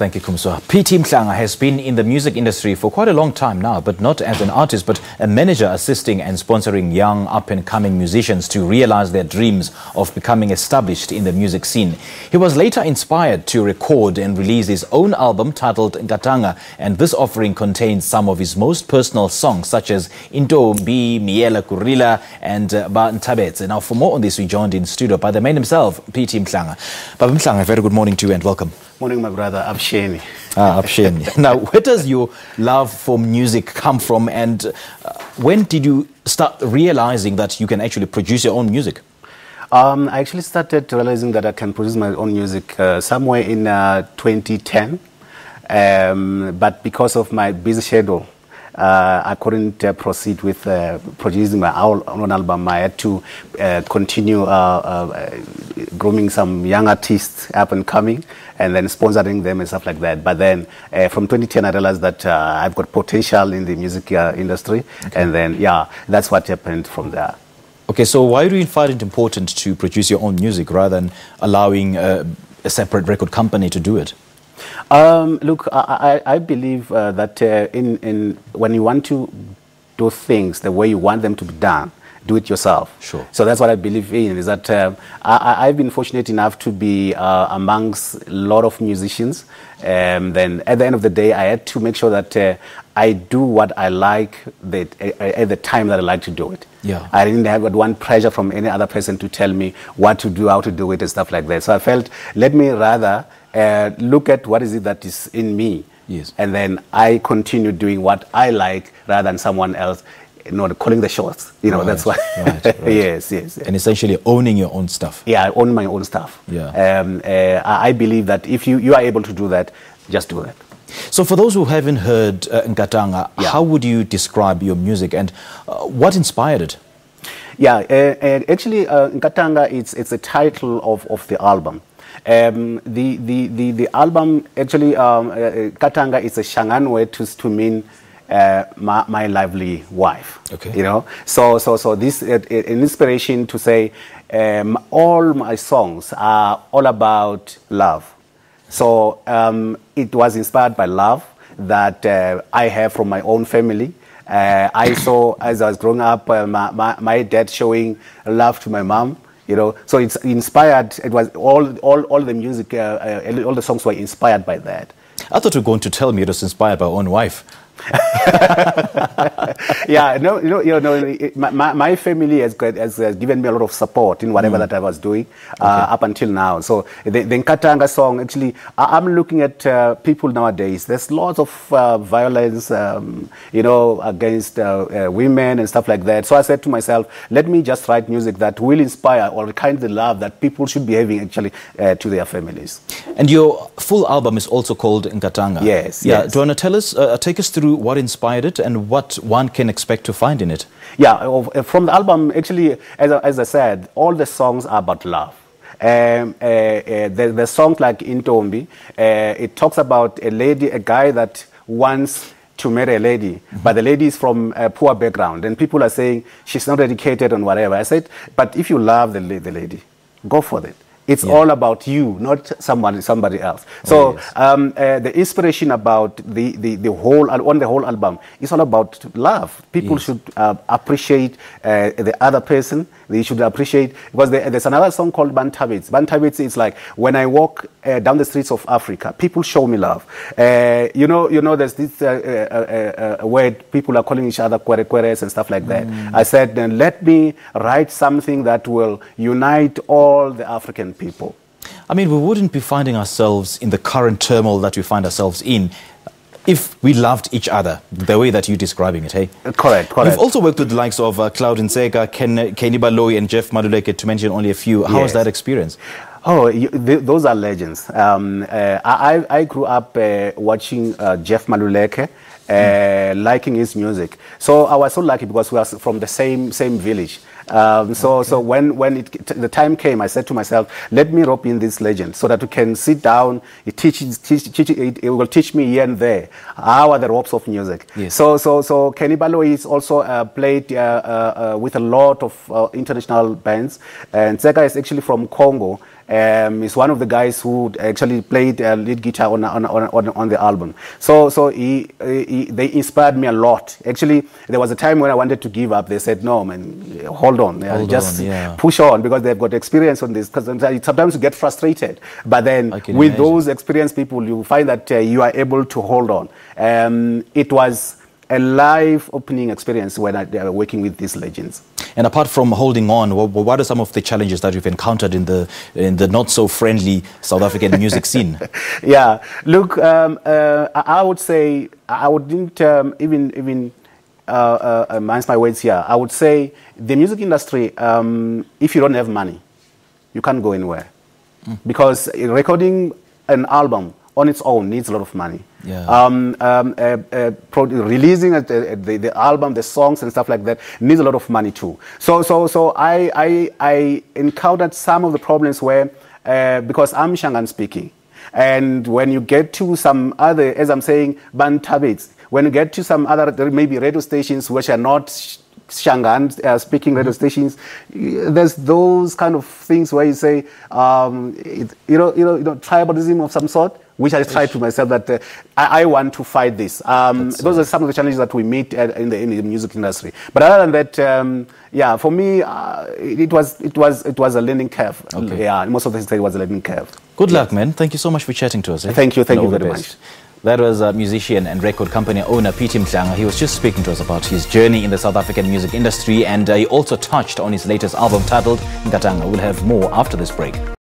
Thank you, Kumswa. P.T. Mhlanga has been in the music industry for quite a long time now, but not as an artist, but a manager assisting and sponsoring young up-and-coming musicians to realize their dreams of becoming established in the music scene. He was later inspired to record and release his own album titled Nkatanga, and this offering contains some of his most personal songs, such as Intombi, Miela Kurila, and Ba Ntabetse. Now, for more on this, we joined in studio by the man himself, P.T. Mhlanga. Baba Mhlanga, very good morning to you and welcome. Morning, my brother. Absheni. Absheni. Now, where does your love for music come from, and when did you start realizing that you can actually produce your own music? I actually started realizing that I can produce my own music somewhere in 2010, but because of my busy schedule, I couldn't proceed with producing my own album. I had to continue grooming some young artists up and coming and then sponsoring them and stuff like that. But then from 2010, I realized that I've got potential in the music industry. Okay. And then, yeah, that's what happened from there. Okay, so why do you find it important to produce your own music rather than allowing a separate record company to do it? Look, I believe that when you want to do things the way you want them to be done, do it yourself. Sure. So that's what I believe in, is that I've been fortunate enough to be amongst a lot of musicians. Then at the end of the day, I had to make sure that I do what I like at the time that I like to do it. Yeah. I didn't have one pressure from any other person to tell me what to do, how to do it, and stuff like that. So I felt, let me rather look at what is it that is in me. Yes. And then I continue doing what I like rather than someone else, calling the shots. Right, that's why. Right. Yes. And essentially owning your own stuff. Yeah, I own my own stuff. Yeah. I believe that if you are able to do that, just do it. So for those who haven't heard Nkatanga, how would you describe your music and what inspired it? Yeah, actually, Nkatanga, it's a title of the album. The album, actually, Nkatanga is a Shangan word to mean my lively wife. Okay. So this an inspiration to say all my songs are all about love. So it was inspired by love that I have from my own family. I saw, as I was growing up, my dad showing love to my mom. So it's inspired. It was all the music, all the songs were inspired by that. I thought you were going to tell me it was inspired by your own wife. Yeah, my family has given me a lot of support in whatever that I was doing up until now. So the Nkatanga song, actually, I'm looking at people nowadays. There's lots of violence, against women and stuff like that. So I said to myself, let me just write music that will inspire or kind of the love that people should be having actually to their families. And your full album is also called Nkatanga. Yes. Yeah. Yes. Do you want to take us through what inspired it and what one can expect to find in it? Yeah, from the album, actually, as I said, all the songs are about love. The songs like Intombi, it talks about a guy that wants to marry a lady, but the lady is from a poor background, and people are saying she's not educated and whatever. I said, but if you love the lady, go for it. It's all about you, not somebody else. So the inspiration about the whole album is all about love. People should appreciate the other person. They should appreciate, because there's another song called Ba Ntabetse. Ba Ntabetse is like, when I walk down the streets of Africa, people show me love. There's this word people are calling each other kwerekweres and stuff like that. I said, then let me write something that will unite all the African people. I mean, we wouldn't be finding ourselves in the current turmoil that we find ourselves in if we loved each other the way that you're describing it, hey? Correct. You've also worked with the likes of Cloud Nsega, Kenny Baloyi and Jeff Maluleke, to mention only a few. How was that experience? Oh, those are legends. I grew up watching Jeff Maluleke, liking his music. So I was so lucky because we are from the same village. So when the time came, I said to myself, let me rope in this legend so that we can sit down. It will teach me here and there how are the ropes of music. Yes. So Kenny Baloyi is also played with a lot of international bands, and Zeka is actually from Congo. He's one of the guys who actually played lead guitar on the album. So they inspired me a lot. Actually, there was a time when I wanted to give up. They said, "No, man, hold on, just push on," because they've got experience on this. Because sometimes you get frustrated, but then with those experienced people, you find that you are able to hold on. It was a life-opening experience when I was working with these legends. And apart from holding on, what are some of the challenges that you've encountered in the not-so-friendly South African music scene? Yeah, look, I would say, I wouldn't even mince my words here. I would say the music industry, if you don't have money, you can't go anywhere. Because recording an album on its own needs a lot of money. Releasing the album, the songs and stuff like that needs a lot of money too. So I encountered some of the problems where, because I'm Shangan speaking, and when you get to some other, as I'm saying, Bantabits, when you get to some other, there may be radio stations which are not Shangan speaking radio stations, there's those kind of things where you say, tribalism of some sort, which I try to myself that I want to fight this. Those are some of the challenges that we meet in the music industry. But other than that, yeah, for me, it was a learning curve. Okay. Yeah, most of the time it was a learning curve. Good luck, man. Thank you so much for chatting to us. Thank you very much. That was a musician and record company owner, Mhlanga. He was just speaking to us about his journey in the South African music industry, and he also touched on his latest album titled Nkatanga. We'll have more after this break.